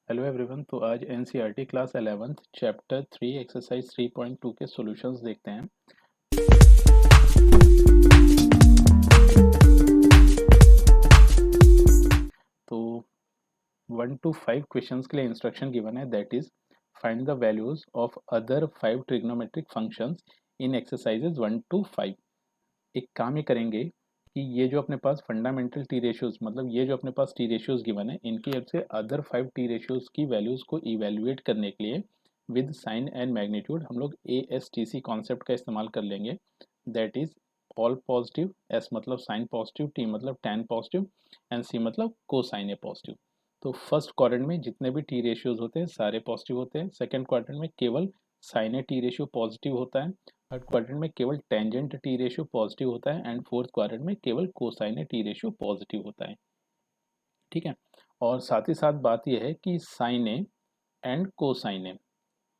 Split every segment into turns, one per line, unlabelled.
Hello everyone. तो आज NCERT class 11th chapter 3 exercise 3.2 के सॉल्यूशंस देखते हैं। तो 1 to 5 क्वेश्चंस के लिए इंस्ट्रक्शन गिवन है, that is find the values of other 5 trigonometric functions in exercises 1 to 5। एक काम ये करेंगे कि ये जो अपने पास फंडामेंटल टी रेशियोज, मतलब ये जो अपने पास टी रेशियोज गिवन है, इनकी हेल्प से अदर 5 टी रेशियोज की वैल्यूज को इवेल्युएट करने के लिए विद साइन एंड मैग्नीट्यूड हम लोग ASTC कॉन्सेप्ट का इस्तेमाल कर लेंगे। That is all positive, S मतलब साइन पॉजिटिव, टी मतलब टैन पॉजिटिव एंड सी मतलब कोसाइन ए पॉजिटिव। तो फर्स्ट क्वाड्रेंट में जितने भी टी रेशियोज होते हैं सारे पॉजिटिव होते हैं। सेकंड क्वाड्रेंट में केवल sine A T ratio positive होता है। थर्ड क्वाड्रेंट में केवल टेंजेंट टी रेशियो पॉजिटिव होता है एंड फोर्थ क्वाड्रेंट में केवल कोसाइन टी रेशियो पॉजिटिव होता है। ठीक है। और साथ ही साथ बात यह है कि साइन ए एंड कोसाइन ए,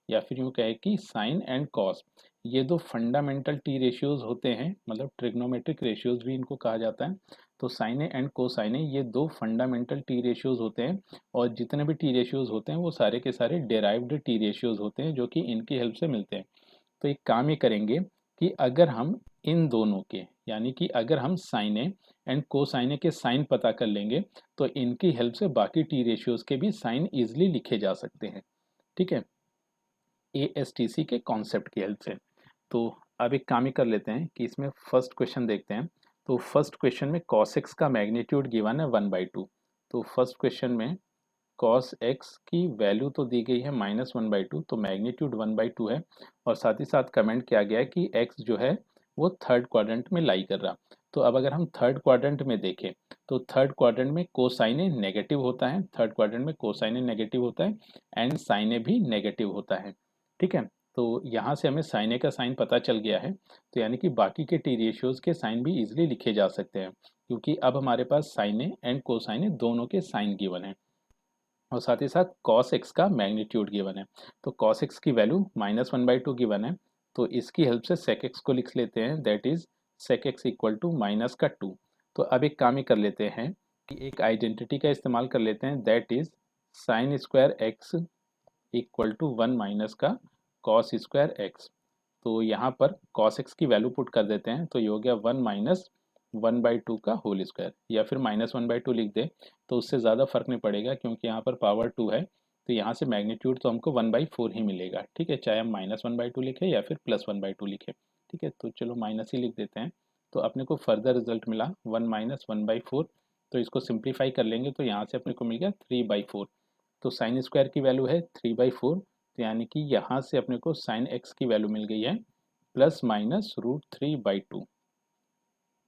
या फिर यूँ कहे कि साइन एंड कॉस, ये दो फंडामेंटल टी रेशियोज होते हैं, मतलब ट्रिग्नोमेट्रिक रेशियोज भी इनको कहा जाता है। तो साइन ए एंड कोसाइन ए ये दो फंडामेंटल टी रेशियोज होते हैं, और जितने भी टी रेशियोज होते हैं वो सारे के सारे डेराइव्ड टी रेशियोज होते हैं जो कि इनकी हेल्प से मिलते हैं। तो एक काम ये करेंगे कि अगर हम इन दोनों के, यानी कि अगर हम साइन ए एंड कोसाइन ए के साइन पता कर लेंगे तो इनकी हेल्प से बाकी टी रेशियोज के भी साइन इजिली लिखे जा सकते हैं। ठीक है, ASTC के कॉन्सेप्ट की हेल्प से। तो अब एक काम ही कर लेते हैं कि इसमें फर्स्ट क्वेश्चन देखते हैं। तो फर्स्ट क्वेश्चन में cos x का मैग्नीट्यूड गिवन है 1/2। तो फर्स्ट क्वेश्चन में cos x की वैल्यू तो दी गई है -1/2, तो मैग्नीट्यूड 1/2 है। और साथ ही साथ कमेंट किया गया है कि x जो है वो थर्ड क्वाड्रेंट में लाई कर रहा। तो अब अगर हम थर्ड क्वाड्रेंट में देखें तो थर्ड क्वाड्रेंट में कोसाइन ए नेगेटिव होता है, थर्ड क्वाड्रेंट में कोसाइन ए नेगेटिव होता है एंड साइन ए भी नेगेटिव होता है। ठीक है, तो यहाँ से हमें साइन ए का साइन पता चल गया है। तो यानी कि बाकी के टी रेशियोज के साइन भी इजिली लिखे जा सकते हैं, क्योंकि अब हमारे पास साइन ए एंड कोसाइन ए दोनों के साइन गिवन है, और साथ ही साथ cos x का मैग्नीट्यूड गिवन है। तो cos x की वैल्यू -1/2 गिवन है। तो इसकी हेल्प से sec x को लिख लेते हैं, that is sec x equal to minus का 2। तो अब एक काम ही कर लेते हैं कि एक आइडेंटिटी का इस्तेमाल कर लेते हैं, that is sine square x equal to 1 minus का कॉस स्क्वायर एक्स। तो यहाँ पर cos x की वैल्यू पुट कर देते हैं, तो ये हो गया 1 माइनस 1/2 का होल स्क्वायर, या फिर -1/2 लिख दे तो उससे ज़्यादा फर्क नहीं पड़ेगा, क्योंकि यहाँ पर पावर 2 है। तो यहाँ से मैग्नीट्यूड तो हमको 1/4 ही मिलेगा। ठीक है, चाहे हम -1/2 लिखें या फिर +1/2 लिखें। ठीक है, तो चलो माइनस ही लिख देते हैं। तो अपने को फर्दर रिजल्ट मिला 1 माइनस 1/4। तो इसको सिंप्लीफाई कर लेंगे तो यहाँ से अपने को मिल गया 3/4। तो साइन स्क्वायर की वैल्यू है 3/4, तो यानी कि यहाँ से अपने को साइन एक्स की वैल्यू मिल गई है ±√3/2।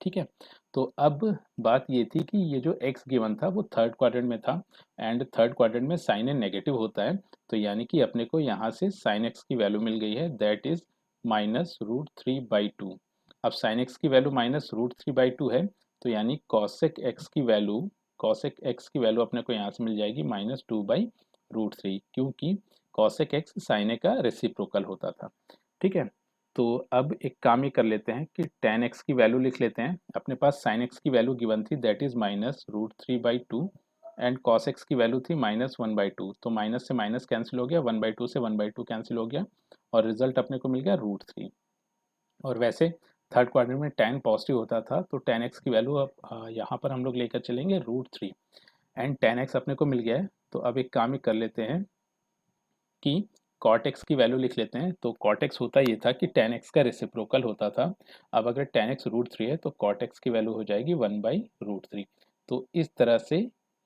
ठीक है, तो अब बात ये थी कि ये जो x गिवन था वो थर्ड क्वाड्रेंट में था, एंड थर्ड क्वाड्रेंट में साइन ए नेगेटिव होता है। तो यानी कि अपने को यहाँ से साइन एक्स की वैल्यू मिल गई है, दैट इज -√3/2। अब साइन एक्स की वैल्यू -√3/2 है, तो यानी कॉसेक एक्स की वैल्यू, कॉसेक एक्स की वैल्यू अपने को यहाँ से मिल जाएगी -2/√3, क्योंकि कॉसेक एक्स साइन ए का रेसिप्रोकल होता था। ठीक है, तो अब एक काम ही कर लेते हैं कि tan x की वैल्यू लिख लेते हैं। अपने पास sin x की वैल्यू गिवन थी, that is -√3/2 and cos x की वैल्यू थी -1/2। तो माइनस से माइनस कैंसिल हो गया, 1/2 से 1/2 कैंसिल हो गया, और रिजल्ट अपने को मिल गया √3। और वैसे थर्ड क्वाड्रेंट में tan पॉजिटिव होता था, तो tan x की वैल्यू अब यहाँ पर हम लोग लेकर चलेंगे √3, एंड tan x अपने को मिल गया है। तो अब एक काम ही कर लेते हैं कि cot x की वैल्यू लिख लेते हैं। तो cot x होता ये था कि tan x का रेसिप्रोकल होता था। अब अगर tan x √3 है तो cot x की वैल्यू हो जाएगी 1/√3। तो इस तरह से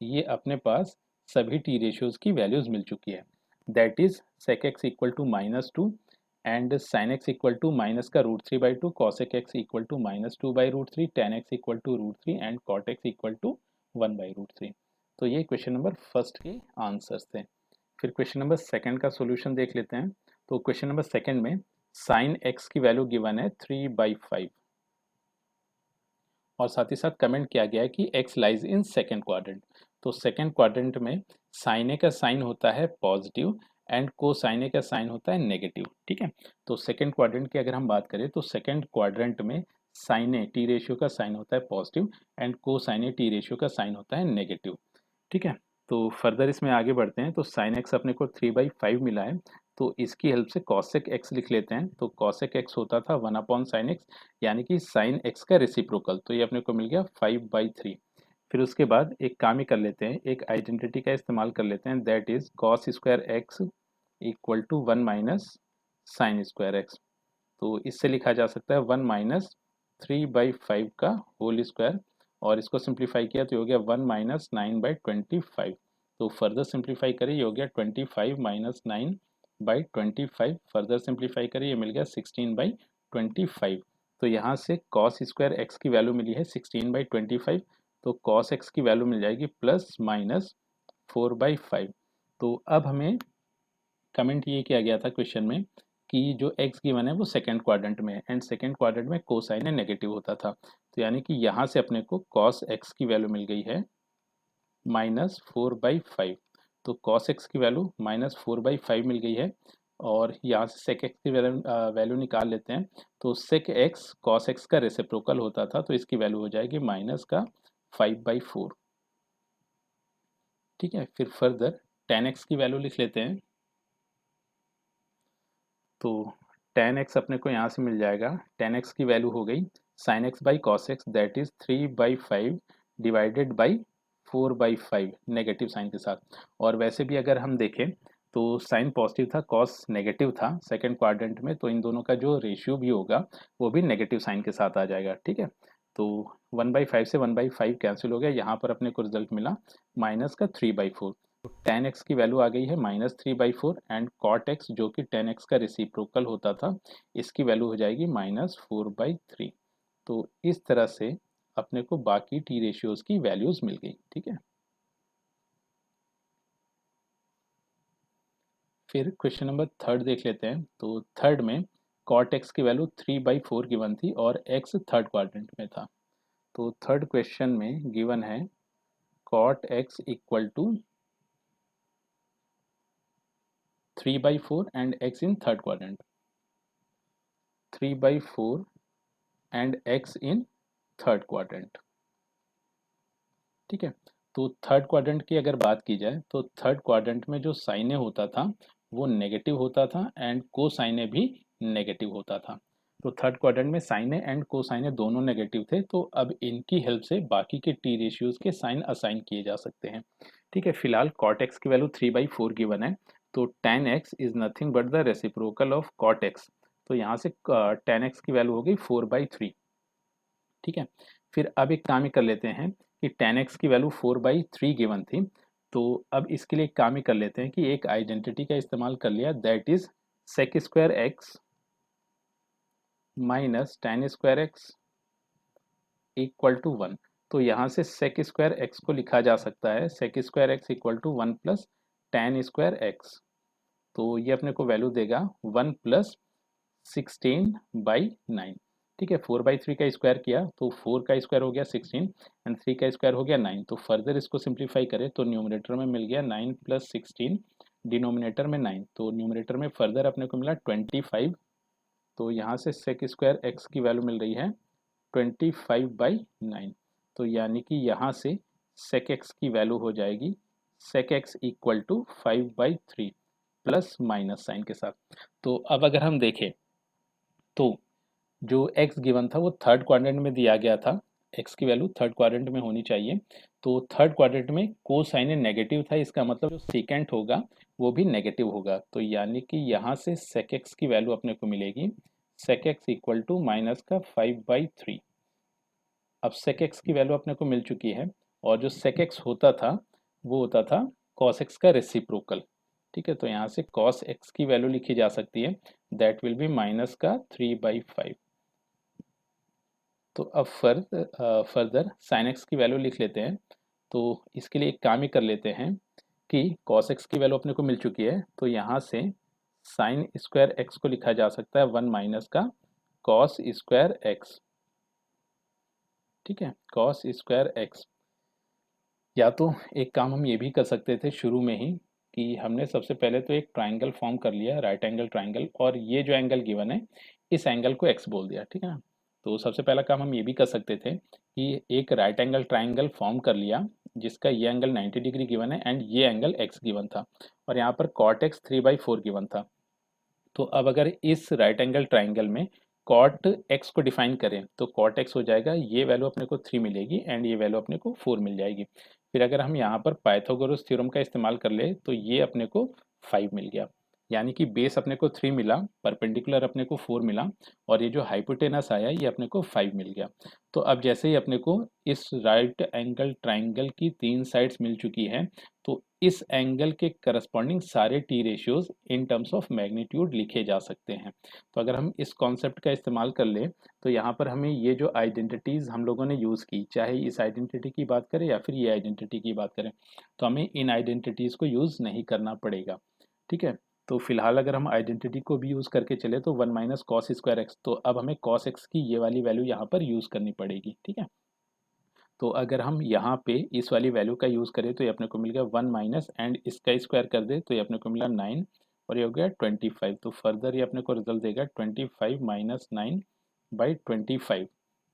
ये अपने पास सभी टी रेशियोज की वैल्यूज मिल चुकी है, that is sec x equal to -2 and sin x equal to minus का √3/2, cosec x equal to -2/√3, tan x equal to √3 and cot x equal to 1/√3। तो ये क्वेश्चन नंबर फर्स्ट के answers थे। फिर क्वेश्चन नंबर सेकंड का solution देख लेते हैं। तो क्वेश्चन नंबर सेकंड में साइन एक्स की वैल्यू गिवन है 3/5, और साथ ही साथ कमेंट किया गया है कि x lies in second quadrant. तो सेकंड क्वाड्रेंट में साइन ए का साइन होता है पॉजिटिव एंड कोसाइन ए का साइन होता है नेगेटिव। ठीक है, तो सेकंड क्वाड्रेंट की अगर हम बात करें तो सेकंड क्वाड्रेंट में साइन ए टी रेशियो का साइन होता है positive and cosine A T ratio का साइन होता है नेगेटिव। ठीक है, तो फर्दर इसमें आगे बढ़ते हैं। तो साइन एक्स अपने को 3/5 मिला है, तो इसकी हेल्प से कॉसेक एक्स लिख लेते हैं। तो कॉसेक एक्स होता था 1/sin x, यानी कि साइन एक्स का रेसिप्रोकल। तो ये अपने को मिल गया 5/3। फिर उसके बाद एक काम ही कर लेते हैं, एक आइडेंटिटी का इस्तेमाल कर लेते हैं, that is cos square x equal to 1 minus sine square x. तो इससे लिखा जा सकता है 1 माइनस 3/5 का होल स्क्वायर, और इसको सिंप्लीफाई किया तो ये हो गया 1 माइनस 9/25। तो फर्दर सिंप्लीफाई करें, ये हो गया 25 माइनस 9/25। फर्दर सिंप्लीफाई करें, ये मिल गया 16/25। तो यहाँ से कॉस स्क्वायर एक्स की वैल्यू मिली है 16/25। तो कॉस एक्स की वैल्यू मिल जाएगी प्लस माइनस 4/5। तो अब हमें कमेंट ये किया गया था क्वेश्चन में कि जो एक्स गिवन है वो सेकंड क्वाड्रेंट में है, एंड सेकंड क्वाड्रेंट में कोसाइन है नेगेटिव होता था। तो यानी कि यहाँ से अपने को कॉस एक्स की वैल्यू मिल गई है -4/5। तो कॉस एक्स की वैल्यू -4/5 मिल गई है, और यहाँ से सेक एक्स की वैल्यू निकाल लेते हैं। तो सेक एक्स कॉस एक्स का रेसिप्रोकल होता था, तो इसकी वैल्यू हो जाएगी माइनस का 5/4। ठीक है, फिर फर्दर tan एक्स की वैल्यू लिख लेते हैं। तो tan एक्स अपने को यहाँ से मिल जाएगा, tan एक्स की वैल्यू हो गई sin x by cos x, that is 3/5 divided by 4/5 negative sine के साथ। और वैसे भी अगर हम देखें तो साइन पॉजिटिव था, कॉस नेगेटिव था सेकंड क्वाड्रेंट में, तो इन दोनों का जो रेशियो भी होगा वो भी नेगेटिव साइन के साथ आ जाएगा। ठीक है, तो 1/5 से 1/5 कैंसिल हो गया, यहाँ पर अपने को रिजल्ट मिला माइनस का 3/4। तो tan x की वैल्यू आ गई है -3/4, एंड cot x जो कि tan x का रेसिप्रोकल होता था, इसकी वैल्यू हो जाएगी -4/3। तो इस तरह से अपने को बाकी टी रेशियोज की वैल्यूज मिल गई। ठीक है, फिर क्वेश्चन नंबर थर्ड देख लेते हैं। तो थर्ड में cot x की वैल्यू 3/4 गिवन थी और x थर्ड क्वाड्रेंट में था। तो थर्ड क्वेश्चन में गिवन है cot x equal to 3/4 and x in third quadrant, 3/4 and x in third quadrant. ठीक है, तो थर्ड क्वाड्रेंट की अगर बात की जाए तो थर्ड क्वाड्रेंट में जो साइने होता था वो नेगेटिव होता था, एंड कोसाइने भी नेगेटिव होता था। तो थर्ड क्वाड्रेंट में साइने एंड कोसाइने दोनों नेगेटिव थे, तो अब इनकी हेल्प से बाकी के टी रेशियोज के साइन असाइन किए जा सकते हैं। ठीक है, फिलहाल कॉट एक्स की वैल्यू 3/4 गिवन है, तो tan x is nothing but the reciprocal of cot x। तो यहाँ से tan x की वैल्यू हो गई 4/3। ठीक है, फिर अब एक काम ही कर लेते हैं कि tan x की वैल्यू 4/3 गिवन थी, तो अब इसके लिए एक काम ही कर लेते हैं कि एक आइडेंटिटी का इस्तेमाल कर लिया, that is sec square x minus tan square x equal to 1। तो यहाँ से sec स्क्वायर एक्स को लिखा जा सकता है sec square x equal to 1 plus tan square x. तो ये अपने को वैल्यू देगा 1 प्लस 16/9। ठीक है, 4/3 का स्क्वायर किया तो 4 का स्क्वायर हो गया 16, एंड 3 का स्क्वायर हो गया 9। तो फर्दर इसको सिंप्लीफाई करें तो न्यूमरेटर में मिल गया 9 प्लस 16, डिनोमिनेटर में 9। तो न्यूमरेटर में फर्दर अपने को मिला 25। तो यहाँ से सेक स्क्वायर एक्स की वैल्यू मिल रही है 25/9। तो यानी कि यहाँ से सेक एक्स की वैल्यू हो जाएगी sec x equal to 5/3 plus minus sine के साथ। तो अब अगर हम देखें तो जो x गिवन था वो थर्ड क्वाड्रेंट में दिया गया था, x की वैल्यू थर्ड क्वाड्रेंट में होनी चाहिए। तो थर्ड क्वाड्रेंट में कोसाइन नेगेटिव था, इसका मतलब जो सेकेंड होगा वो भी नेगेटिव होगा। तो यानी कि यहाँ से sec x की वैल्यू अपने को मिलेगी sec x equal to minus का 5/3। अब sec x की वैल्यू अपने को मिल चुकी है, और जो sec x होता था वो होता था cos x का रेसिप्रोकल। ठीक है, तो यहाँ से cos x की वैल्यू लिखी जा सकती है, दैट विल बी माइनस का 3/5। तो अब फर्दर साइन एक्स की वैल्यू लिख लेते हैं। तो इसके लिए एक काम ही कर लेते हैं कि कॉस एक्स की वैल्यू अपने को मिल चुकी है, तो यहाँ से साइन स्क्वायर एक्स को लिखा जा सकता है 1 माइनस का कॉस स्क्वायर एक्स। ठीक है, कॉस स्क्वायर एक्स। या तो एक काम हम ये भी कर सकते थे शुरू में ही कि हमने सबसे पहले तो एक ट्राइंगल फॉर्म कर लिया, राइट एंगल ट्राइंगल, और ये जो एंगल गिवन है इस एंगल को एक्स बोल दिया। ठीक है ना, तो सबसे पहला काम हम ये भी कर सकते थे कि एक राइट एंगल ट्राइंगल फॉर्म कर लिया, जिसका ये एंगल 90 डिग्री गिवन है एंड ये एंगल x गिवन था, और यहाँ पर cot x 3/4 गिवन था। तो अब अगर इस राइट एंगल ट्राइंगल में cot x को डिफाइन करें तो cot x हो जाएगा, ये वैल्यू अपने को 3 मिलेगी एंड ये वैल्यू अपने को 4 मिल जाएगी। फिर अगर हम यहाँ पर पाइथागोरस थ्योरम का इस्तेमाल कर ले तो ये अपने को 5 मिल गया, यानी कि बेस अपने को 3 मिला, परपेंडिकुलर अपने को 4 मिला, और ये जो हाइपोटेनस आया ये अपने को 5 मिल गया। तो अब जैसे ही अपने को इस राइट एंगल ट्राइंगल की 3 साइड्स मिल चुकी हैं, तो इस एंगल के करस्पॉन्डिंग सारे T ratios in terms of magnitude लिखे जा सकते हैं। तो अगर हम इस कॉन्सेप्ट का इस्तेमाल कर लें तो यहाँ पर हमें ये जो आइडेंटिटीज़ हम लोगों ने यूज़ की, चाहे इस आइडेंटिटी की बात करें या फिर ये आइडेंटिटी की बात करें, तो हमें इन आइडेंटिटीज़ को यूज़ नहीं करना पड़ेगा। ठीक है, तो फिलहाल अगर हम आइडेंटिटी को भी यूज़ करके चले तो 1 माइनस कॉस स्क्वायर एक्स, तो अब हमें कॉस एक्स की ये वाली वैल्यू यहाँ पर यूज़ करनी पड़ेगी। ठीक है, तो अगर हम यहाँ पे इस वाली वैल्यू का यूज़ करें तो ये अपने को मिल गया 1 माइनस एंड इसका स्क्वायर कर दे तो ये अपने को मिला 9 और ये हो गया 25। तो फर्दर ये अपने को रिजल्ट देगा 25 माइनस 9/25।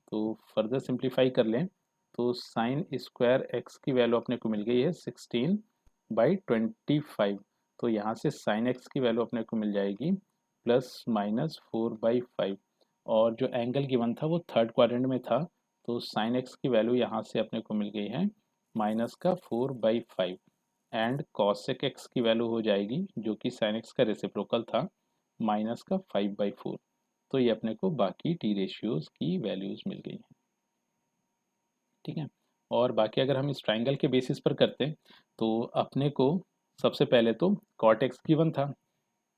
तो फर्दर सिंप्लीफाई कर लें तो साइन स्क्वायर एक्स की वैल्यू अपने को मिल गई है 16/25। तो यहाँ से साइन एक्स की वैल्यू अपने को मिल जाएगी ±4/5, और जो एंगल गिवन था वो थर्ड क्वाड्रेंट में था, तो साइन एक्स की वैल्यू यहाँ से अपने को मिल गई है -4/5 एंड कॉसेक एक्स की वैल्यू हो जाएगी जो कि साइन एक्स का रेसिप्रोकल था -5/4। तो ये अपने को बाकी टी रेशियोज की वैल्यूज मिल गई हैं। ठीक है, और बाकी अगर हम इस ट्राइंगल के बेसिस पर करते हैं तो अपने को सबसे पहले तो कॉट एक्स गिवन था।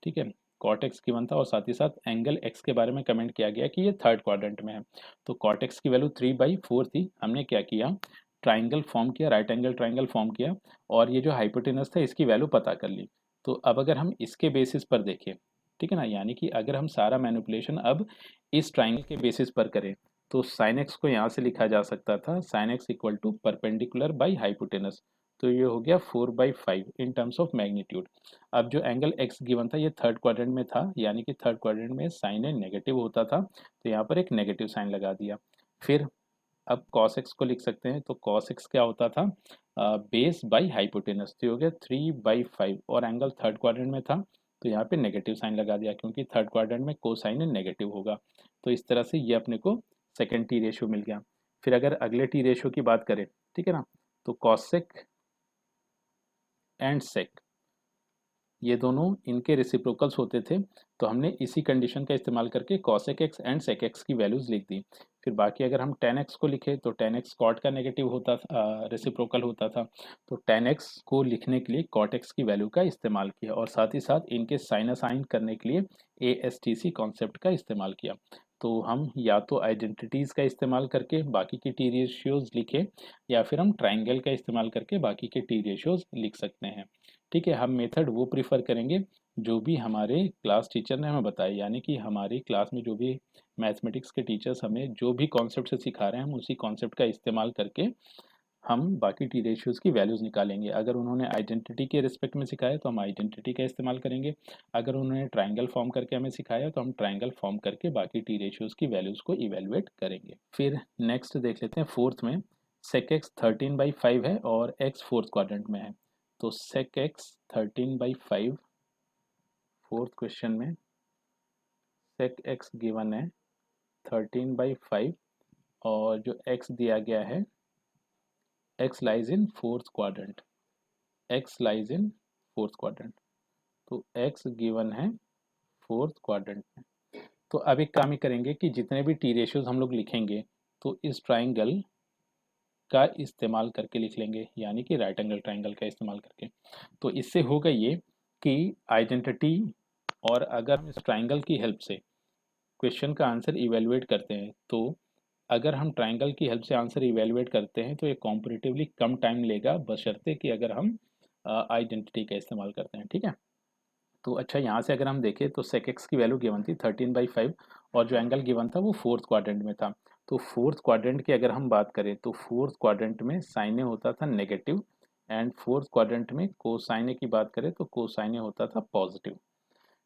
ठीक है, कॉट एक्स गिवन था और साथ ही साथ एंगल एक्स के बारे में कमेंट किया गया कि ये थर्ड क्वाड्रेंट में है। तो कॉट एक्स की वैल्यू 3/4 थी। हमने क्या किया, ट्राइंगल फॉर्म किया, राइट एंगल ट्राइंगल फॉर्म किया और ये जो हाइपोटेनस था इसकी वैल्यू पता कर ली। तो अब अगर हम इसके बेसिस पर देखें, ठीक है ना, यानी कि अगर हम सारा मैनिपुलेशन अब इस ट्राइंगल के बेसिस पर करें तो साइन एक्स को यहाँ से लिखा जा सकता था sine x equal to perpendicular by hypotenuse. तो ये हो गया 4/5 इन टर्म्स ऑफ मैग्नीट्यूड। अब जो एंगल एक्स गिवन था ये थर्ड क्वाड्रेंट में था, यानी कि थर्ड क्वाड्रेंट में साइन ए नेगेटिव होता था, तो यहाँ पर एक नेगेटिव साइन लगा दिया। फिर अब कॉस एक्स को लिख सकते हैं, तो कॉस एक्स क्या होता था, बेस बाई हाइपोटेनस, तो ये हो गया 3/5, और एंगल थर्ड क्वाड्रेंट में था तो यहाँ पे नेगेटिव साइन लगा दिया क्योंकि थर्ड क्वाड्रेंट में कोसाइन नेगेटिव होगा। तो इस तरह से ये अपने को सेकेंड टी रेशियो मिल गया। फिर अगर अगले टी रेशियो की बात करें, ठीक है ना, तो कॉसेक एंड सेक ये दोनों इनके रेसिप्रोकल्स होते थे, तो हमने इसी कंडीशन का इस्तेमाल करके cosec x and sec x की वैल्यूज लिख दी। फिर बाकी अगर हम टेन एक्स को लिखे तो टेन एक्स कॉट का नेगेटिव होता था, रेसिप्रोकल होता था, तो टेन एक्स को लिखने के लिए कॉट एक्स की वैल्यू का इस्तेमाल किया और साथ ही साथ इनके साइन असाइन करने के लिए ASTC कॉन्सेप्ट का इस्तेमाल किया। तो हम या तो आइडेंटिटीज़ का इस्तेमाल करके बाकी के टी रेशियोज लिखे या फिर हम ट्राइंगल का इस्तेमाल करके बाकी के टी रेशियोज लिख सकते हैं। ठीक है, हम मेथड वो प्रीफर करेंगे जो भी हमारे क्लास टीचर ने हमें बताया, यानी कि हमारी क्लास में जो भी मैथमेटिक्स के टीचर्स हमें जो भी कॉन्सेप्ट से सिखा रहे हैं हम उसी कॉन्सेप्ट का इस्तेमाल करके हम बाकी टी रेशियोज़ की वैल्यूज़ निकालेंगे। अगर उन्होंने आइडेंटिटी के रिस्पेक्ट में सिखाया तो हम आइडेंटिटी का इस्तेमाल करेंगे, अगर उन्होंने ट्राइंगल फॉर्म करके हमें सिखाया तो हम ट्राइंगल फॉर्म करके बाकी टी रेशियोज़ की वैल्यूज़ को इवेलुएट करेंगे। फिर नेक्स्ट देख लेते हैं फोर्थ में, सेक एक्स 13/5 है और एक्स फोर्थ क्वाड्रेंट में है। तो सेक एक्स 13/5 फोर्थ क्वेश्चन में सेक एक्स गिवन है 13/5 और जो एक्स दिया गया है x lies in fourth quadrant, x lies in fourth quadrant, तो एक्स गिवन है फोर्थ क्वाड्रेंट में। तो अब एक काम ही करेंगे कि जितने भी टी रेशियोज हम लोग लिखेंगे तो इस ट्राइंगल का इस्तेमाल करके लिख लेंगे, यानी कि राइट एंगल ट्राइंगल का इस्तेमाल करके। तो इससे होगा ये कि आइडेंटिटी और अगर हम इस ट्राइंगल की हेल्प से क्वेश्चन का आंसर इवेलुएट करते हैं, तो अगर हम ट्राइंगल की हेल्प से आंसर इवेलुएट करते हैं तो ये कॉम्परेटिवली कम टाइम लेगा, बशर्ते कि अगर हम आइडेंटिटी का इस्तेमाल करते हैं। ठीक है, तो अच्छा यहाँ से अगर हम देखें तो सेक एक्स की वैल्यू गिवन थी 13/5 और जो एंगल गिवन था वो फोर्थ क्वाड्रेंट में था। तो फोर्थ क्वाड्रेंट की अगर हम बात करें तो फोर्थ क्वाड्रेंट में साइन ए होता था नेगेटिव एंड फोर्थ क्वाड्रेंट में कोसाइन ए की बात करें तो कोसाइन ए होता था पॉजिटिव।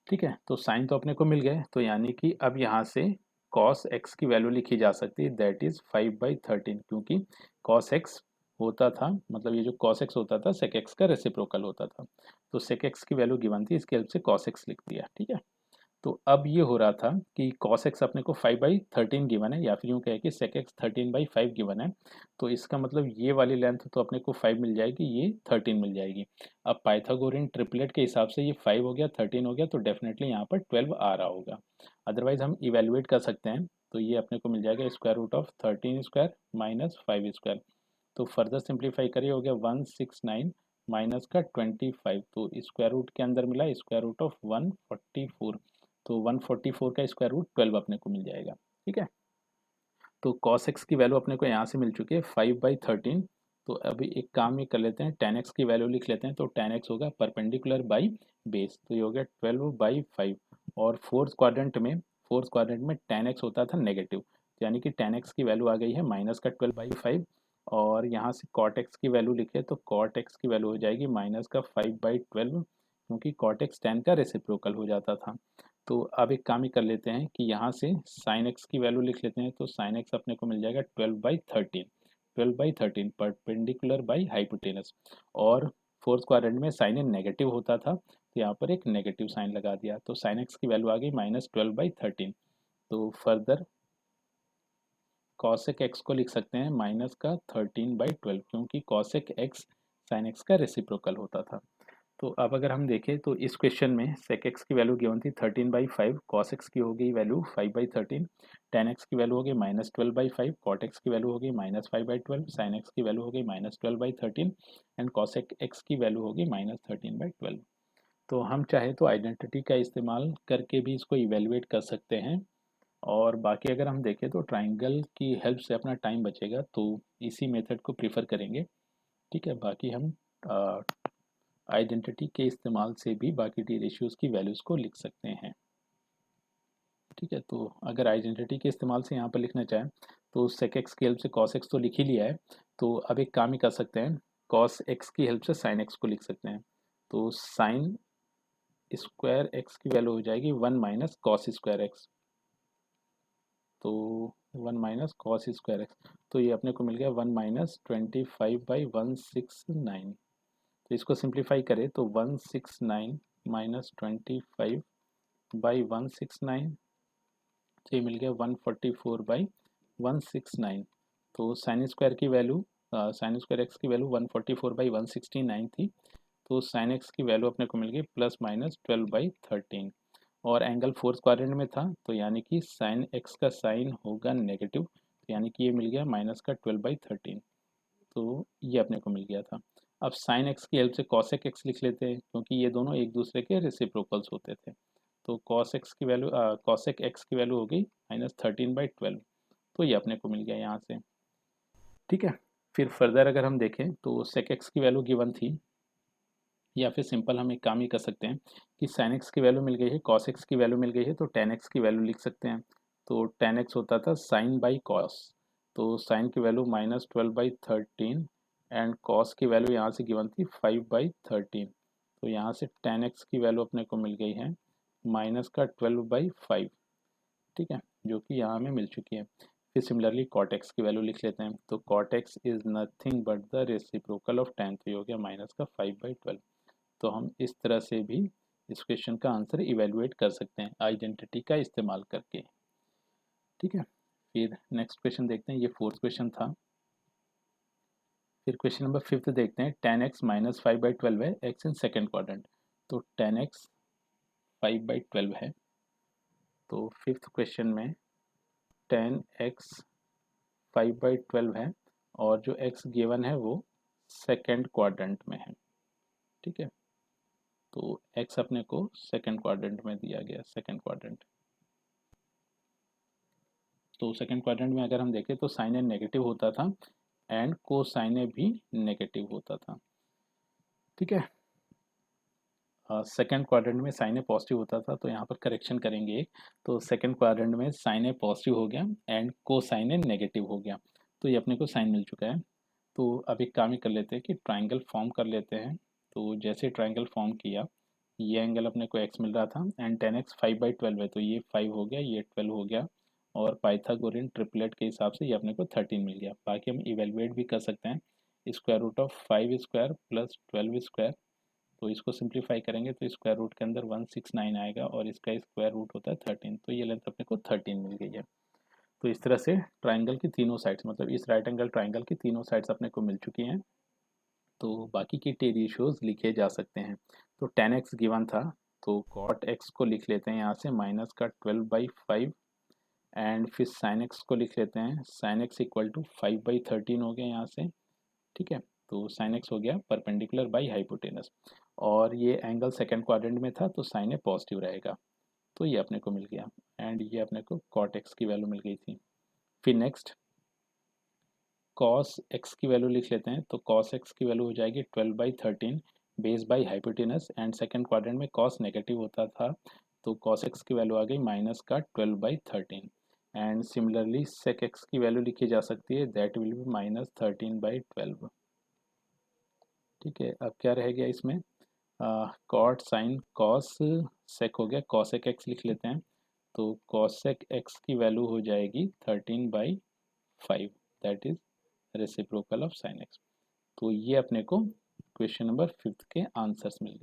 ठीक है, तो साइन तो अपने को मिल गए, तो यानी कि अब यहाँ से कॉस एक्स की वैल्यू लिखी जा सकती है, दैट इज 5/13, क्योंकि कॉस एक्स होता था, मतलब ये जो cos x होता था sec x का रेसिप्रोकल होता था। तो sec x की वैल्यू गिवन थी, इसकी हेल्प से cos x लिख दिया। ठीक है, तो अब ये हो रहा था कि cos x अपने को 5/13 गिवन है, या फिर यूँ कहे कि sec x 13/5 गिवन है। तो इसका मतलब ये वाली लेंथ तो अपने को 5 मिल जाएगी, ये 13 मिल जाएगी। अब पाइथागोरियन ट्रिपलेट के हिसाब से ये 5 हो गया, 13 हो गया, तो डेफिनेटली यहाँ पर 12 आ रहा होगा। अदरवाइज हम इवेलुएट कर सकते हैं, तो ये अपने को मिल जाएगा square root of 13 square minus 5 square. तो फर्दर सिंप्लीफाई करिए, हो गया 169 माइनस का 25, तो स्क्वायर रूट के अंदर मिला स्क्वायर रूट ऑफ 144। तो 144 का स्क्वायर रूट 12 अपने को मिल जाएगा। ठीक है, तो cos x की वैल्यू अपने को यहाँ से मिल चुकी है 5/13। तो अभी एक काम ये कर लेते हैं, tan x की वैल्यू लिख लेते हैं। तो tan x होगा परपेंडिकुलर बाई बेस, तो ये हो गया 12/5। और फोर्थ क्वाड्रेंट में tan x होता था नेगेटिव, यानी कि tan x की वैल्यू आ गई है माइनस का 12/5। और यहाँ से cot x की वैल्यू लिखे तो cot x की वैल्यू हो जाएगी माइनस का 5/12, क्योंकि cot x tan का रेसिप्रोकल हो जाता था। तो अब एक काम ही कर लेते हैं कि यहाँ से साइन एक्स की वैल्यू लिख लेते हैं। तो साइन एक्स अपने को मिल जाएगा 12/13, 12/13 परपेंडिकुलर बाई हाइपोटेनस। और फोर्थ क्वाड्रेंट में साइन इन नेगेटिव होता था, तो यहाँ पर एक नेगेटिव साइन लगा दिया, तो साइन एक्स की वैल्यू आ गई -12/13। तो फर्दर कॉसेक एक्स को लिख सकते हैं माइनस का 13/12, क्योंकि कॉसेक एक्स साइन एक्स का रेसिप्रोकल होता था। तो अब अगर हम देखें तो इस क्वेश्चन में sec x की वैल्यू गिवन थी 13/5, cos x की हो गई वैल्यू 5/13, tan x की वैल्यू हो गई -12/5, cot x की वैल्यू हो गई -5/12, sin x की वैल्यू हो गई -12/13 एंड cosec x की वैल्यू हो गई -13/12। तो हम चाहे तो आइडेंटिटी का इस्तेमाल करके भी इसको इवेलुएट कर सकते हैं, और बाकी अगर हम देखें तो ट्राइंगल की हेल्प से अपना टाइम बचेगा, तो इसी मेथड को प्रीफर करेंगे। ठीक है, बाकी हम आइडेंटिटी के इस्तेमाल से भी बाकी टी रेशियोज़ की वैल्यूज़ को लिख सकते हैं। ठीक है, तो अगर आइडेंटिटी के इस्तेमाल से यहाँ पर लिखना चाहें तो sec x की हेल्प से cos x तो लिख ही लिया है, तो अब एक काम ही कर सकते हैं, cos x की हेल्प से sin x को लिख सकते हैं। तो sin स्क्वायर x की वैल्यू हो जाएगी 1 माइनस कॉस स्क्वायर एक्स। तो 1 माइनस कॉस स्क्वायर एक्स, तो ये अपने को मिल गया 1 माइनस 25/169। तो इसको सिंप्लीफाई करें तो 169 माइनस 25/169, तो ये मिल गया 144/169। तो साइन स्क्वायर की वैल्यू, साइन स्क्वायर एक्स की वैल्यू 144/169 थी, तो साइन एक्स की वैल्यू अपने को मिल गई +-12/13। और एंगल फोर्थ क्वाड्रेंट में था, तो यानी कि साइन एक्स का साइन होगा नेगेटिव, तो यानी कि ये मिल गया माइनस का 12/13। तो ये अपने को मिल गया था। अब साइन एक्स की हेल्प से कॉसेक एक्स लिख लेते हैं, क्योंकि ये दोनों एक दूसरे के रेसिप्रोकल्स होते थे। तो कॉस एक्स की वैल्यू, कॉसेक एक्स की वैल्यू हो गई -13/12, तो ये अपने को मिल गया यहाँ से। ठीक है, फिर फर्दर अगर हम देखें तो सेक एक्स की वैल्यू गिवन थी, या फिर सिंपल हम एक काम ही कर सकते हैं कि साइन एक्स की वैल्यू मिल गई है, कॉस एक्स की वैल्यू मिल गई है, तो टेन एक्स की वैल्यू लिख सकते हैं। तो टेन एक्स होता था साइन बाई कॉस, तो साइन की वैल्यू -12/13 एंड कॉस की वैल्यू यहाँ से गिवन थी 5/13। तो यहाँ से टेन एक्स की वैल्यू अपने को मिल गई है माइनस का 12/5। ठीक है, जो कि यहाँ हमें मिल चुकी है। फिर सिमिलरली कॉट एक्स की वैल्यू लिख लेते हैं, तो cot x is nothing but the reciprocal of tan, तो ये हो गया माइनस का 5/12। तो हम इस तरह से भी इस क्वेश्चन का आंसर इवेलुएट कर सकते हैं आइडेंटिटी का इस्तेमाल करके। ठीक है, फिर नेक्स्ट क्वेश्चन देखते हैं, ये फोर्थ क्वेश्चन था। फिर क्वेश्चन नंबर फिफ्थ देखते हैं, टेन एक्स माइनस 5/12 है, एक्स इन सेकेंड क्वाड्रेंट। तो टेन एक्स 5/12 है, तो फिफ्थ क्वेश्चन में टेन एक्स 5/12 है, और जो एक्स गिवन है वो सेकेंड क्वाड्रेंट में है। ठीक है, तो एक्स अपने को सेकेंड क्वाड्रेंट में दिया गया, सेकेंड क्वाड्रेंट। तो सेकेंड क्वाड्रेंट में अगर हम देखें तो साइन ए नेगेटिव होता था एंड कोसाइन ए भी नेगेटिव होता था। ठीक है, सेकेंड क्वाड्रेंट में साइन ए पॉजिटिव होता था, तो यहाँ पर करेक्शन करेंगे एक, तो सेकेंड क्वाड्रेंट में साइन ए पॉजिटिव हो गया एंड कोसाइन ए नेगेटिव हो गया, तो ये अपने को साइन मिल चुका है। तो अब एक काम ही कर लेते हैं कि ट्राइंगल फॉर्म कर लेते हैं। तो जैसे ट्राइंगल फॉर्म किया, ये एंगल अपने को एक्स मिल रहा था एंड टेन एक्स 5/12 है, तो ये 5 हो गया, ये 12 हो गया, और पाइथागोरियन ट्रिपलेट के हिसाब से ये अपने को 13 मिल गया। बाकी हम इवेलुएट भी कर सकते हैं square root of 5 square plus 12 square, तो इसको सिंप्लीफाई करेंगे तो स्क्वायर रूट के अंदर 169 आएगा और इसका स्क्वायर रूट होता है 13, तो ये लेंथ अपने को 13 मिल गई है। तो इस तरह से ट्राइंगल की तीनों साइड्स, मतलब इस राइट एंगल ट्राइंगल की तीनों साइड्स अपने को मिल चुकी हैं। तो बाकी के टे रेशियोज लिखे जा सकते हैं। तो tan x गिवन था, तो cot x को लिख लेते हैं यहाँ से माइनस का 12/5, एंड फिर sin x को लिख लेते हैं, sin x इक्वल टू 5/13 हो गया यहाँ से, ठीक है। तो sin x हो गया परपेंडिकुलर बाई हाइपोटेनस, और ये एंगल सेकंड क्वाड्रेंट में था तो sin a पॉजिटिव रहेगा, तो ये अपने को मिल गया, एंड ये अपने को cot x की वैल्यू मिल गई थी। फिर नेक्स्ट cos x की वैल्यू लिख लेते हैं, तो cos x की वैल्यू हो जाएगी 12/13 base by hypotenuse, and second quadrant में cos नेगेटिव होता था, तो cos x की वैल्यू आ गई माइनस का 12/13, एंड सिमिलरली sec x की वैल्यू लिखी जा सकती है, दैट विल बी माइनस 13/12। ठीक है, अब क्या रह गया इसमें, कॉट साइन कॉस सेक हो गया, cosec x लिख लेते हैं, तो cosec x की वैल्यू हो जाएगी 13/5, that is reciprocal of sine x. तो ये अपने को क्वेश्चन नंबर 5 के आंसर्स मिल गए।